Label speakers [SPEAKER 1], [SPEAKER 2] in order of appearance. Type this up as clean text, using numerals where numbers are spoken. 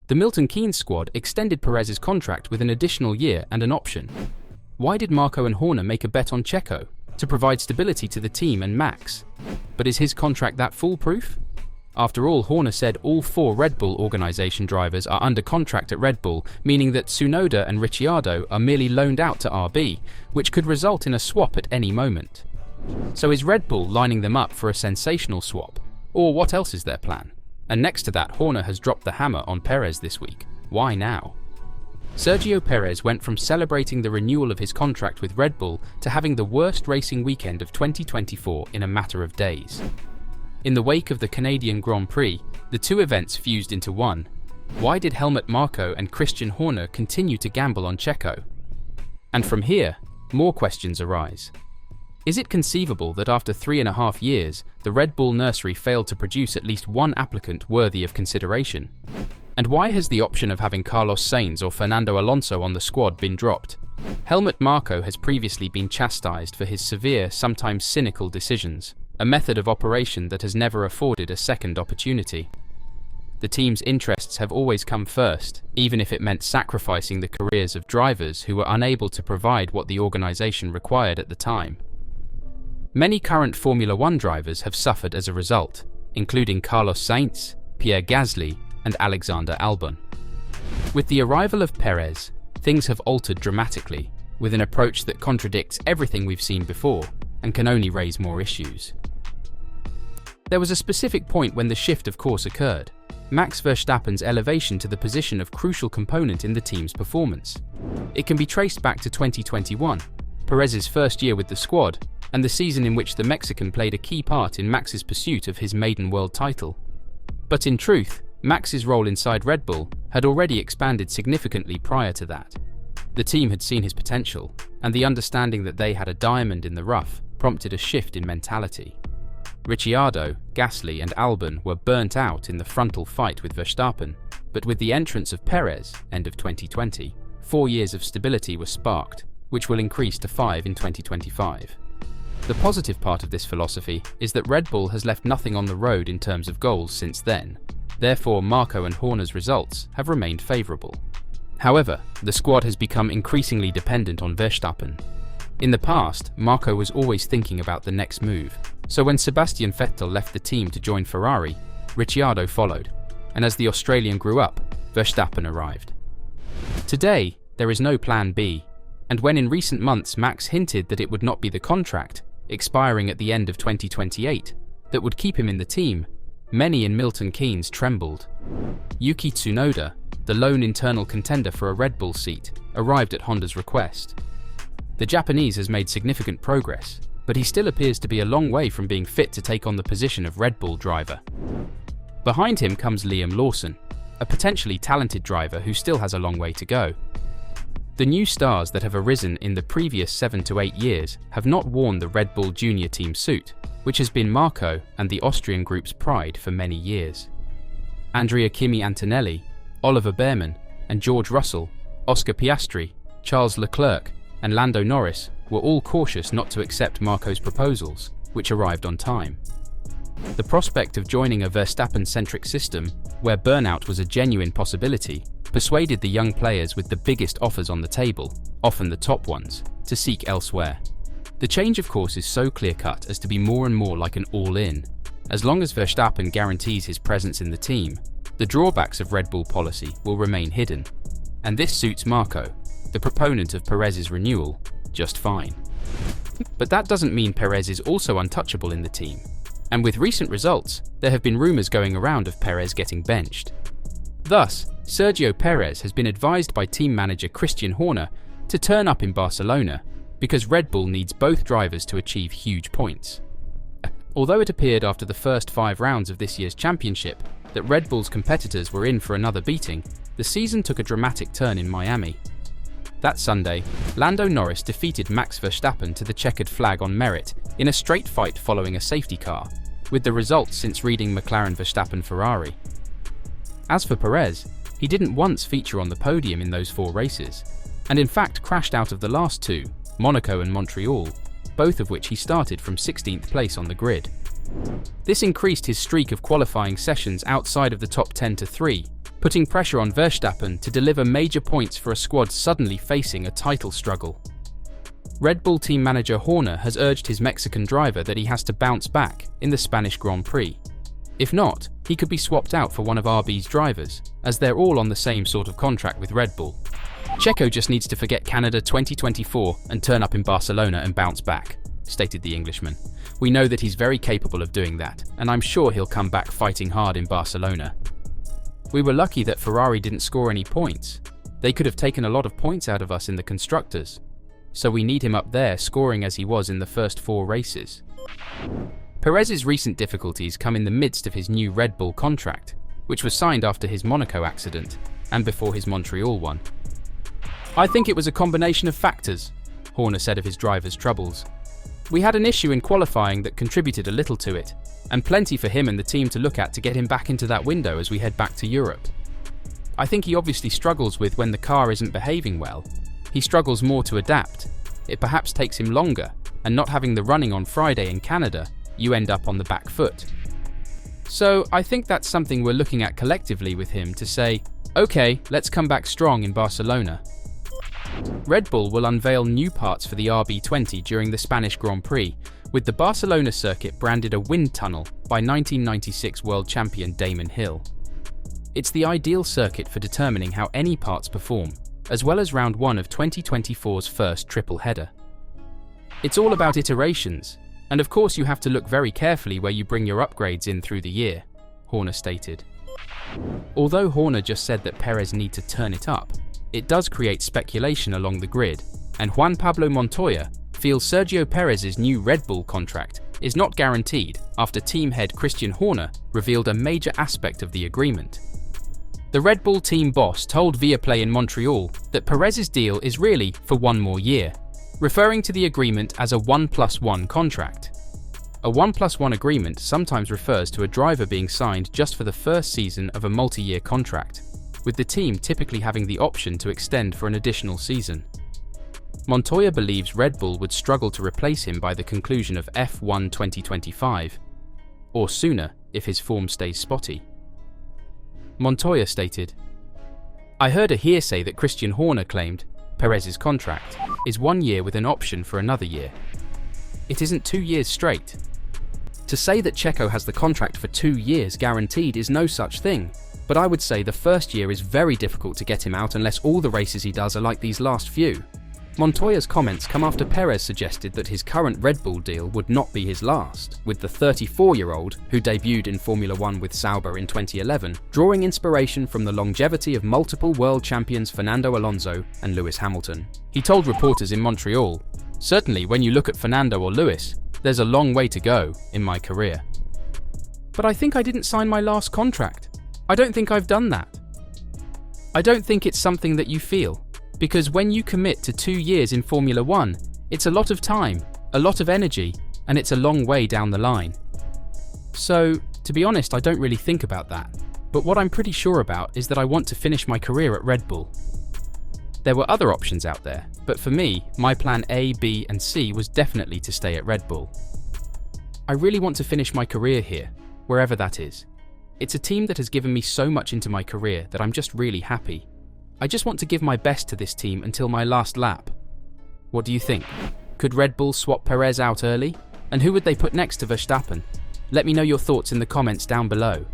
[SPEAKER 1] The Milton Keynes squad extended Perez's contract with an additional year and an option. Why did Marko and Horner make a bet on Checo? To provide stability to the team and Max. But is his contract that foolproof? After all, Horner said all 4 Red Bull organization drivers are under contract at Red Bull, meaning that Tsunoda and Ricciardo are merely loaned out to RB, which could result in a swap at any moment. So is Red Bull lining them up for a sensational swap? Or what else is their plan? And next to that, Horner has dropped the hammer on Perez this week. Why now? Sergio Perez went from celebrating the renewal of his contract with Red Bull to having the worst racing weekend of 2024 in a matter of days. In the wake of the Canadian Grand Prix, the 2 events fused into one. Why did Helmut Marko and Christian Horner continue to gamble on Checo? And from here, more questions arise. Is it conceivable that after 3.5 years, the Red Bull nursery failed to produce at least one applicant worthy of consideration? And why has the option of having Carlos Sainz or Fernando Alonso on the squad been dropped? Helmut Marko has previously been chastised for his severe, sometimes cynical decisions, a method of operation that has never afforded a second opportunity. The team's interests have always come first, even if it meant sacrificing the careers of drivers who were unable to provide what the organization required at the time. Many current Formula One drivers have suffered as a result, including Carlos Sainz, Pierre Gasly, and Alexander Albon. With the arrival of Perez, things have altered dramatically, with an approach that contradicts everything we've seen before and can only raise more issues. There was a specific point when the shift of course occurred: Max Verstappen's elevation to the position of crucial component in the team's performance. It can be traced back to 2021, Perez's first year with the squad, and the season in which the Mexican played a key part in Max's pursuit of his maiden world title. But in truth, Max's role inside Red Bull had already expanded significantly prior to that. The team had seen his potential, and the understanding that they had a diamond in the rough prompted a shift in mentality. Ricciardo, Gasly, and Albon were burnt out in the frontal fight with Verstappen, but with the entrance of Perez, end of 2020, 4 years of stability were sparked, which will increase to 5 in 2025. The positive part of this philosophy is that Red Bull has left nothing on the road in terms of goals since then. Therefore, Marko and Horner's results have remained favourable. However, the squad has become increasingly dependent on Verstappen. In the past, Marko was always thinking about the next move, so when Sebastian Vettel left the team to join Ferrari, Ricciardo followed, and as the Australian grew up, Verstappen arrived. Today, there is no plan B, and when in recent months Max hinted that it would not be the contract, expiring at the end of 2028, that would keep him in the team, many in Milton Keynes trembled. Yuki Tsunoda, the lone internal contender for a Red Bull seat, arrived at Honda's request. The Japanese has made significant progress, but he still appears to be a long way from being fit to take on the position of Red Bull driver. Behind him comes Liam Lawson, a potentially talented driver who still has a long way to go. The new stars that have arisen in the previous 7 to 8 years have not worn the Red Bull Junior team suit, which has been Marko and the Austrian group's pride for many years. Andrea Kimi Antonelli, Oliver Behrman, and George Russell, Oscar Piastri, Charles Leclerc, and Lando Norris were all cautious not to accept Marko's proposals, which arrived on time. The prospect of joining a Verstappen-centric system, where burnout was a genuine possibility, persuaded the young players with the biggest offers on the table, often the top ones, to seek elsewhere. The change of course is so clear-cut as to be more and more like an all-in. As long as Verstappen guarantees his presence in the team, the drawbacks of Red Bull policy will remain hidden. And this suits Marko, the proponent of Perez's renewal, just fine. But that doesn't mean Perez is also untouchable in the team. And with recent results, there have been rumours going around of Perez getting benched. Thus, Sergio Perez has been advised by team manager Christian Horner to turn up in Barcelona because Red Bull needs both drivers to achieve huge points. Although it appeared after the first 5 rounds of this year's championship that Red Bull's competitors were in for another beating, the season took a dramatic turn in Miami. That Sunday, Lando Norris defeated Max Verstappen to the checkered flag on merit in a straight fight following a safety car, with the results since reading McLaren Verstappen Ferrari. As for Perez, he didn't once feature on the podium in those 4 races, and in fact crashed out of the last 2, Monaco and Montreal, both of which he started from 16th place on the grid. This increased his streak of qualifying sessions outside of the top 10 to 3, putting pressure on Verstappen to deliver major points for a squad suddenly facing a title struggle. Red Bull team manager Horner has urged his Mexican driver that he has to bounce back in the Spanish Grand Prix. If not, he could be swapped out for one of RB's drivers, as they're all on the same sort of contract with Red Bull. Checo just needs to forget Canada 2024 and turn up in Barcelona and bounce back, stated the Englishman. We know that he's very capable of doing that, and I'm sure he'll come back fighting hard in Barcelona. We were lucky that Ferrari didn't score any points. They could have taken a lot of points out of us in the constructors. So we need him up there scoring as he was in the first 4 races. Perez's recent difficulties come in the midst of his new Red Bull contract, which was signed after his Monaco accident and before his Montreal one. I think it was a combination of factors, Horner said of his driver's troubles. We had an issue in qualifying that contributed a little to it, and plenty for him and the team to look at to get him back into that window as we head back to Europe. I think he obviously struggles with when the car isn't behaving well. He struggles more to adapt. It perhaps takes him longer, and not having the running on Friday in Canada, you end up on the back foot. So I think that's something we're looking at collectively with him to say, okay, let's come back strong in Barcelona. Red Bull will unveil new parts for the RB20 during the Spanish Grand Prix, with the Barcelona circuit branded a wind tunnel by 1996 world champion Damon Hill. It's the ideal circuit for determining how any parts perform, as well as round 1 of 2024's first triple header. It's all about iterations, and of course you have to look very carefully where you bring your upgrades in through the year, Horner stated. Although Horner just said that Perez need to turn it up, it does create speculation along the grid, and Juan Pablo Montoya feels Sergio Perez's new Red Bull contract is not guaranteed after team head Christian Horner revealed a major aspect of the agreement. The Red Bull team boss told Viaplay in Montreal that Perez's deal is really for 1 more year, referring to the agreement as a 1+1 contract. A 1+1 agreement sometimes refers to a driver being signed just for the first season of a multi-year contract, with the team typically having the option to extend for an additional season. Montoya believes Red Bull would struggle to replace him by the conclusion of F1 2025, or sooner if his form stays spotty. Montoya stated, I heard a hearsay that Christian Horner claimed Perez's contract is 1 year with an option for another year. It isn't 2 years straight. To say that Checo has the contract for 2 years guaranteed is no such thing, but I would say the first year is very difficult to get him out unless all the races he does are like these last few. Montoya's comments come after Perez suggested that his current Red Bull deal would not be his last, with the 34-year-old, who debuted in Formula 1 with Sauber in 2011, drawing inspiration from the longevity of multiple world champions Fernando Alonso and Lewis Hamilton. He told reporters in Montreal, certainly when you look at Fernando or Lewis, there's a long way to go in my career. But I think I didn't sign my last contract. I don't think I've done that. I don't think it's something that you feel. Because when you commit to 2 years in Formula 1, it's a lot of time, a lot of energy, and it's a long way down the line. So, to be honest, I don't really think about that. But what I'm pretty sure about is that I want to finish my career at Red Bull. There were other options out there, but for me, my plan A, B, and C was definitely to stay at Red Bull. I really want to finish my career here, wherever that is. It's a team that has given me so much into my career that I'm just really happy. I just want to give my best to this team until my last lap. What do you think? Could Red Bull swap Perez out early? And who would they put next to Verstappen? Let me know your thoughts in the comments down below.